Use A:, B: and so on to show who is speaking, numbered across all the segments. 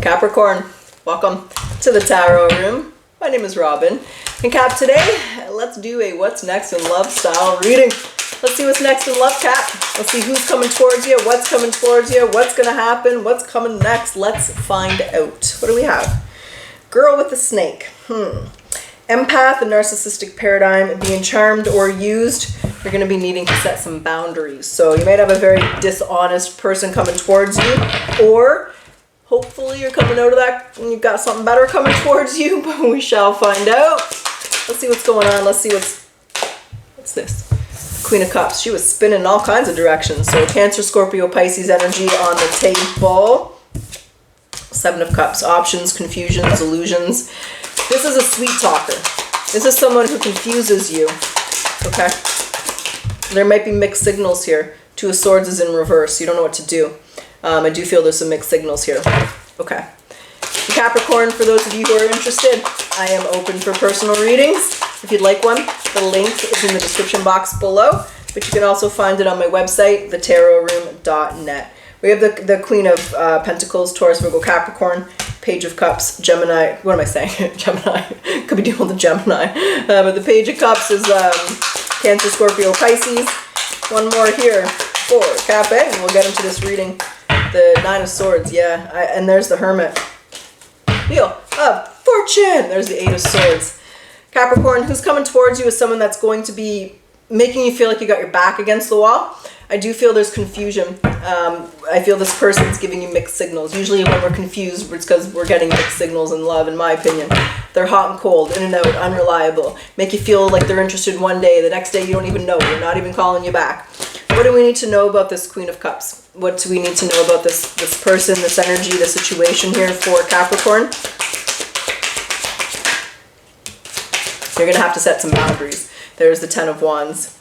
A: Capricorn, welcome to the Tarot Room. My name is Robyn. And Cap, today, let's do a what's next in love style reading. Let's see what's next in love, Cap. Let's see who's coming towards you, what's coming towards you, what's going to happen, what's coming next. Let's find out. What do we have? Girl with the snake. Empath, a narcissistic paradigm, being charmed or used. You're going to be needing to set some boundaries. So you might have a very dishonest person coming towards you, or hopefully you're coming out of that and you've got something better coming towards you, but we shall find out. Let's see what's going on. Let's see what's this? Queen of Cups. She was spinning in all kinds of directions. So Cancer, Scorpio, Pisces energy on the table. Seven of Cups. Options, confusions, illusions. This is a sweet talker. This is someone who confuses you. Okay? There might be mixed signals here. Two of Swords is in reverse. You don't know what to do. I do feel there's some mixed signals here. Okay. Capricorn, for those of you who are interested, I am open for personal readings. If you'd like one, the link is in the description box below, but you can also find it on my website, thetarotroom.net. We have the Queen of Pentacles, Taurus, Virgo, Capricorn, Page of Cups, Gemini. What am I saying? Gemini. Could be dealing with the Gemini. But the Page of Cups is Cancer, Scorpio, Pisces. One more here for Cap, and we'll get into this reading. The Nine of Swords, yeah. And there's the Hermit. Wheel of Fortune. There's the Eight of Swords. Capricorn, who's coming towards you is someone that's going to be making you feel like you got your back against the wall. I do feel there's confusion. I feel this person's giving you mixed signals. Usually when we're confused, it's because we're getting mixed signals in love, in my opinion. They're hot and cold, in and out, unreliable. Make you feel like they're interested one day. The next day you don't even know. They're not even calling you back. What do we need to know about this Queen of Cups? What do we need to know about this person, this energy, this situation here for Capricorn? You're going to have to set some boundaries. There's the Ten of Wands.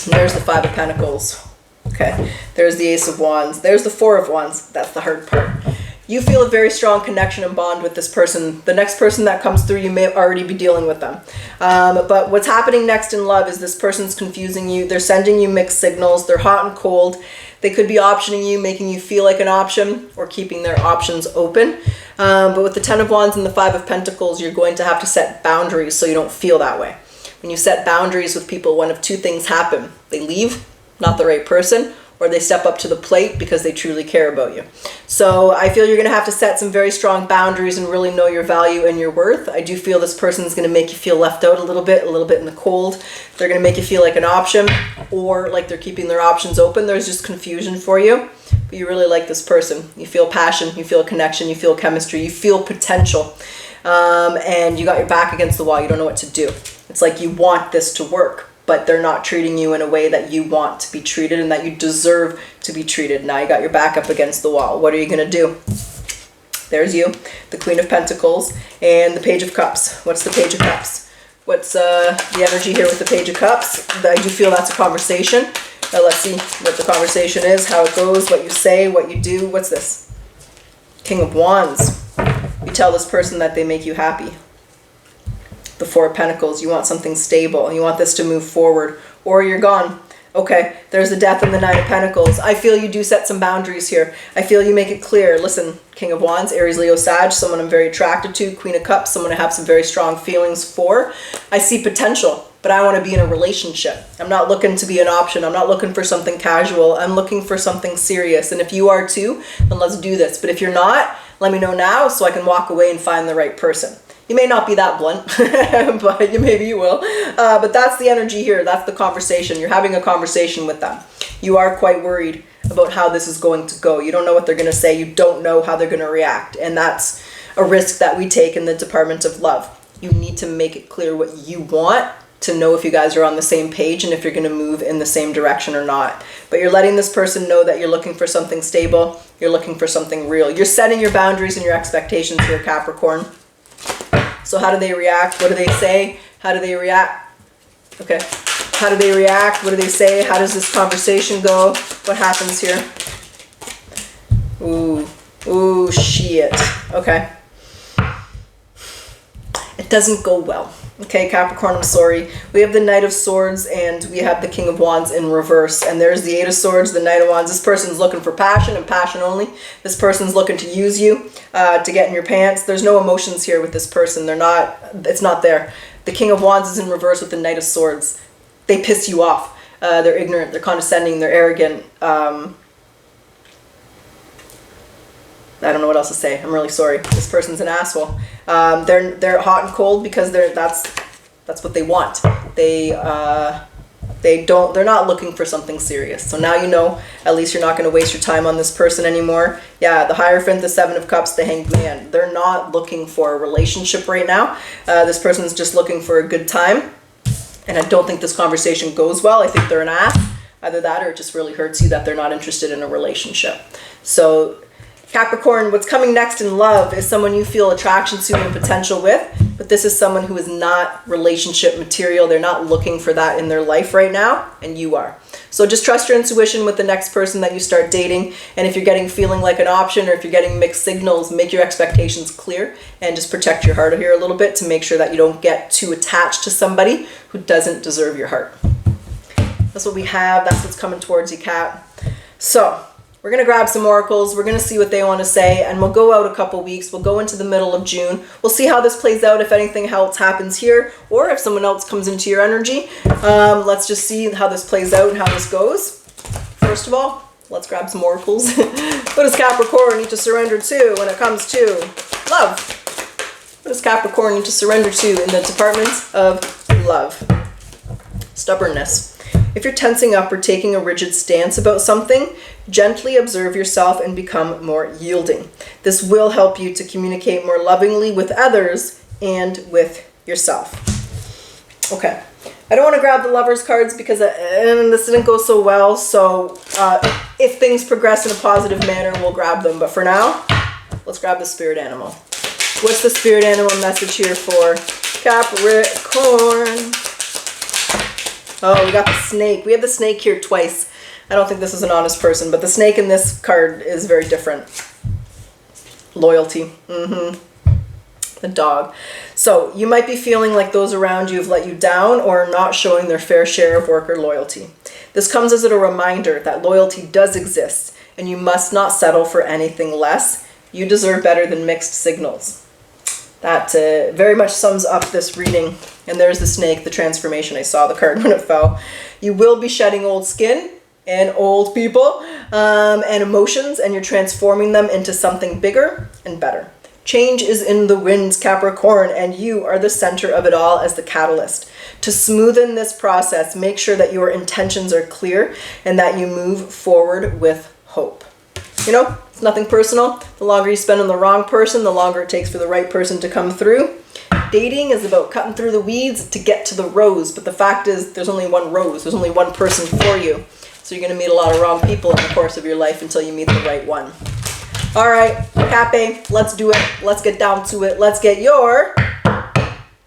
A: And there's the Five of Pentacles. Okay. There's the Ace of Wands. There's the Four of Wands. That's the hard part. You feel a very strong connection and bond with this person. The next person that comes through, you may already be dealing with them. But what's happening next in love is this person's confusing you. They're sending you mixed signals. They're hot and cold. They could be optioning you, making you feel like an option, or keeping their options open. But with the Ten of Wands and the Five of Pentacles, you're going to have to set boundaries so you don't feel that way. When you set boundaries with people, one of two things happen. They leave, not the right person, or they step up to the plate because they truly care about you. So I feel you're going to have to set some very strong boundaries and really know your value and your worth. I do feel this person is going to make you feel left out a little bit in the cold. They're going to make you feel like an option, or like they're keeping their options open. There's just confusion for you, but you really like this person. You feel passion, you feel connection, you feel chemistry, you feel potential. And you got your back against the wall. You don't know what to do. It's like you want this to work, but they're not treating you in a way that you want to be treated and that you deserve to be treated. Now you got your back up against the wall. What are you going to do? There's you, the Queen of Pentacles, and the Page of Cups. What's the Page of Cups? What's the energy here with the Page of Cups? I do feel that's a conversation. Now let's see what the conversation is, how it goes, what you say, what you do. What's this? King of Wands. You tell this person that they make you happy. The Four of Pentacles, you want something stable. You want this to move forward, or you're gone. Okay, there's the Death and the Nine of Pentacles. I feel you do set some boundaries here. I feel you make it clear. Listen, King of Wands, Aries, Leo, Sag, someone I'm very attracted to. Queen of Cups, someone I have some very strong feelings for. I see potential, but I want to be in a relationship. I'm not looking to be an option. I'm not looking for something casual. I'm looking for something serious. And if you are too, then let's do this. But if you're not, let me know now so I can walk away and find the right person. You may not be that blunt, but maybe you will. But that's the energy here. That's the conversation. You're having a conversation with them. You are quite worried about how this is going to go. You don't know what they're going to say. You don't know how they're going to react. And that's a risk that we take in the Department of Love. You need to make it clear what you want to know if you guys are on the same page and if you're going to move in the same direction or not. But you're letting this person know that you're looking for something stable. You're looking for something real. You're setting your boundaries and your expectations here, Capricorn. So how do they react? What do they say? How do they react? Okay. How do they react? What do they say? How does this conversation go? What happens here? Ooh, shit. Okay. It doesn't go well. Okay, Capricorn, I'm sorry. We have the Knight of Swords and we have the King of Wands in reverse. And there's the Eight of Swords, the Knight of Wands. This person's looking for passion and passion only. This person's looking to use you to get in your pants. There's no emotions here with this person. It's not there. The King of Wands is in reverse with the Knight of Swords. They piss you off. They're ignorant, they're condescending, they're arrogant. I don't know what else to say. I'm really sorry. This person's an asshole. They're hot and cold because that's what they want. They're not looking for something serious. So now you know, at least you're not going to waste your time on this person anymore. Yeah, the Hierophant, the Seven of Cups, the Hanged Man. They're not looking for a relationship right now. This person's just looking for a good time. And I don't think this conversation goes well. I think they're an ass. Either that or it just really hurts you that they're not interested in a relationship. So Capricorn, what's coming next in love is someone you feel attraction to and potential with, but this is someone who is not relationship material. They're not looking for that in their life right now, and you are. So just trust your intuition with the next person that you start dating, and if you're getting feeling like an option or if you're getting mixed signals, make your expectations clear and just protect your heart here a little bit to make sure that you don't get too attached to somebody who doesn't deserve your heart. That's what we have. That's what's coming towards you, Cap. So we're going to grab some oracles. We're going to see what they want to say, and we'll go out a couple weeks. We'll go into the middle of June. We'll see how this plays out, if anything else happens here, or if someone else comes into your energy. Let's just see how this plays out and how this goes. First of all, let's grab some oracles. What does Capricorn need to surrender to when it comes to love? What does Capricorn need to surrender to in the department of love? Stubbornness. If you're tensing up or taking a rigid stance about something, gently observe yourself and become more yielding. This will help you to communicate more lovingly with others and with yourself. Okay, I don't want to grab the Lovers cards because this didn't go so well, so if things progress in a positive manner, we'll grab them. But for now, let's grab the spirit animal. What's the spirit animal message here for Capricorn? Oh, we got the snake. We have the snake here twice. I don't think this is an honest person, but the snake in this card is very different. Loyalty. The dog. So you might be feeling like those around you have let you down or are not showing their fair share of work or loyalty. This comes as a reminder that loyalty does exist and you must not settle for anything less. You deserve better than mixed signals. That very much sums up this reading. And there's the snake, the transformation. I saw the card when it fell. You will be shedding old skin and old people and emotions, and you're transforming them into something bigger and better. Change is in the winds, Capricorn, and you are the center of it all as the catalyst. To smoothen this process, make sure that your intentions are clear and that you move forward with hope. You know, it's nothing personal. The longer you spend on the wrong person, the longer it takes for the right person to come through. Dating is about cutting through the weeds to get to the rose, but the fact is there's only one rose. There's only one person for you. So you're going to meet a lot of wrong people in the course of your life until you meet the right one. All right, Cappy, let's do it. Let's get down to it. Let's get your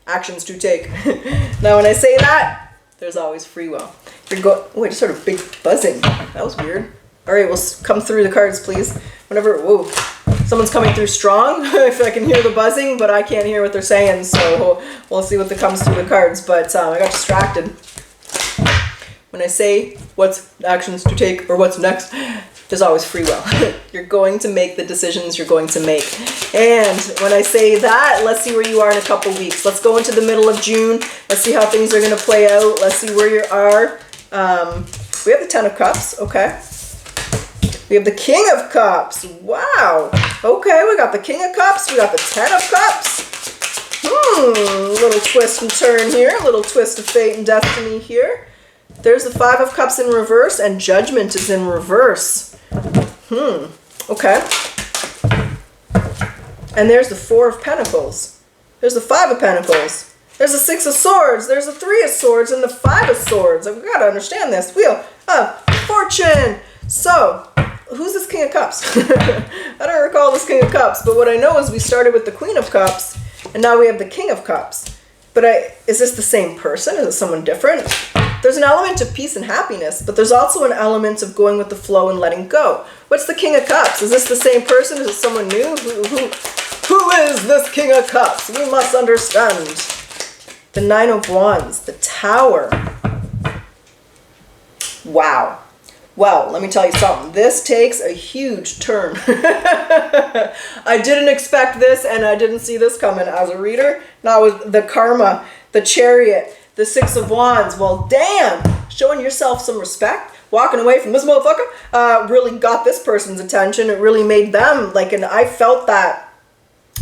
A: actions to take. Now, when I say that, there's always free will. Oh, I just heard a big buzzing. That was weird. All right, we'll come through the cards, please. Whoa, someone's coming through strong. If I can hear the buzzing, but I can't hear what they're saying, so we'll see what comes through the cards. But I got distracted. When I say what's actions to take or what's next, there's always free will. You're going to make the decisions you're going to make. And when I say that, let's see where you are in a couple weeks. Let's go into the middle of June. Let's see how things are going to play out. Let's see where you are. We have the Ten of Cups. Okay. We have the King of Cups. Wow. Okay, we got the King of Cups. We got the Ten of Cups. A little twist and turn here. A little twist of fate and destiny here. There's the Five of Cups in reverse, and Judgment is in reverse. Okay. And there's the Four of Pentacles. There's the Five of Pentacles. There's the Six of Swords. There's the Three of Swords and the Five of Swords. We've got to understand this. Wheel of Fortune. So, who's this King of Cups? I don't recall this King of Cups, but what I know is we started with the Queen of Cups, and now we have the King of Cups. But is this the same person? Is it someone different? There's an element of peace and happiness, but there's also an element of going with the flow and letting go. What's the King of Cups? Is this the same person? Is it someone new? Who is this King of Cups? We must understand. the Nine of Wands, the Tower. Wow. Well, let me tell you something. This takes a huge turn. I didn't expect this, and I didn't see this coming as a reader. Now with the Karma, the Chariot, the Six of Wands. Well, damn, showing yourself some respect, walking away from this motherfucker, really got this person's attention. It really made them, like, and I felt that.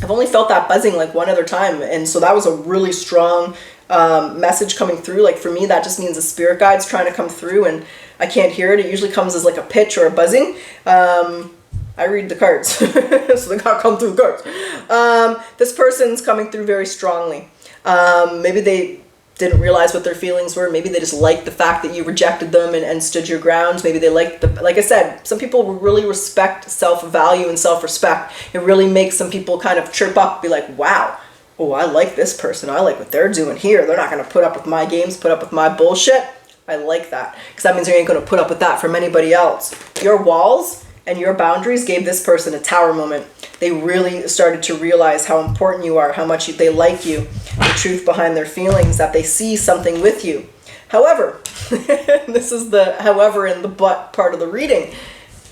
A: I've only felt that buzzing like one other time, and so that was a really strong message coming through. Like for me, that just means the spirit guide's trying to come through, and I can't hear it. It usually comes as like a pitch or a buzzing. I read the cards, so they gotta come through the cards. This person's coming through very strongly. Maybe they didn't realize what their feelings were. Maybe they just liked the fact that you rejected them and stood your ground. Maybe they liked the, like I said, some people really respect self-value and self-respect. It really makes some people kind of chirp up, be like, wow, oh, I like this person. I like what they're doing here. They're not going to put up with my games, put up with my bullshit. I like that, because that means you ain't going to put up with that from anybody else. Your walls and your boundaries gave this person a tower moment. They really started to realize how important you are, how much they like you, the truth behind their feelings, that they see something with you. However, this is the however in the but part of the reading.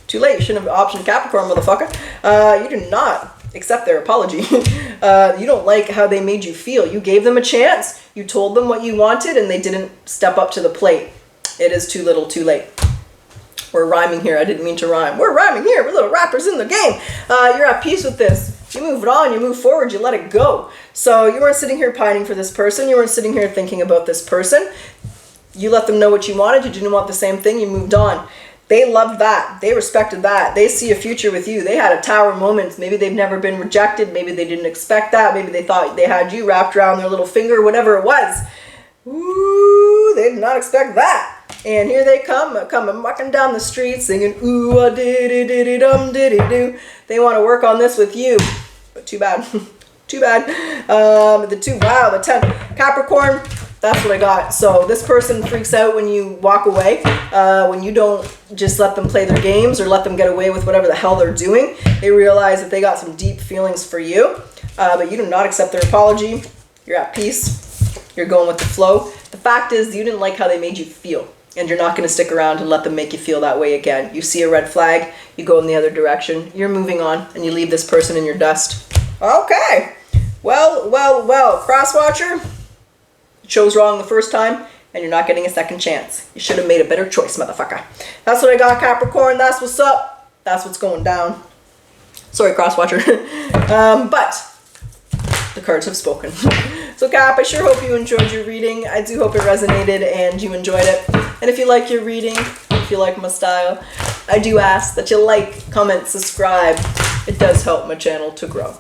A: Too late, you shouldn't have optioned Capricorn, motherfucker. You do not accept their apology. You don't like how they made you feel. You gave them a chance. You told them what you wanted, and they didn't step up to the plate. It is too little, too late. We're rhyming here. I didn't mean to rhyme. We're rhyming here. We're little rappers in the game. You're at peace with this. You move it on. You move forward. You let it go. So you weren't sitting here pining for this person. You weren't sitting here thinking about this person. You let them know what you wanted. You didn't want the same thing. You moved on. They loved that. They respected that. They see a future with you. They had a tower moment. Maybe they've never been rejected. Maybe they didn't expect that. Maybe they thought they had you wrapped around their little finger, whatever it was. Ooh, they did not expect that. And here they come walking down the street singing, ooh, ah, diddy dum diddy do. They want to work on this with you, but too bad, too bad. Wow, the 10, Capricorn. That's what I got. So this person freaks out when you walk away, when you don't just let them play their games or let them get away with whatever the hell they're doing. They realize that they got some deep feelings for you, but you do not accept their apology. You're at peace. You're going with the flow. The fact is, you didn't like how they made you feel, and you're not going to stick around and let them make you feel that way again. You see a red flag, you go in the other direction. You're moving on, and you leave this person in your dust. Okay. Well, cross-watcher. You chose wrong the first time, and you're not getting a second chance. You should have made a better choice, motherfucker. That's what I got, Capricorn. That's what's up. That's what's going down. Sorry, cross-watcher. But the cards have spoken. So Cap, I sure hope you enjoyed your reading. I do hope it resonated and you enjoyed it. And if you like your reading, if you like my style, I do ask that you like, comment, subscribe. It does help my channel to grow.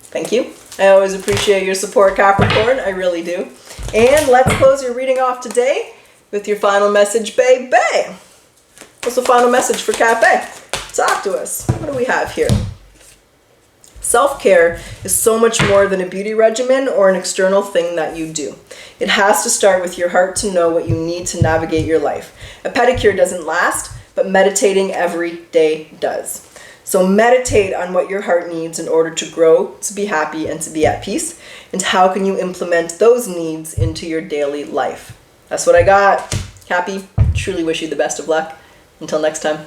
A: Thank you. I always appreciate your support, Capricorn. I really do. And let's close your reading off today with your final message, baby. What's the final message for Cappy? Talk to us. What do we have here? Self-care is so much more than a beauty regimen or an external thing that you do. It has to start with your heart to know what you need to navigate your life. A pedicure doesn't last, but meditating every day does. So meditate on what your heart needs in order to grow, to be happy, and to be at peace. And how can you implement those needs into your daily life? That's what I got. Cappy, truly wish you the best of luck. Until next time.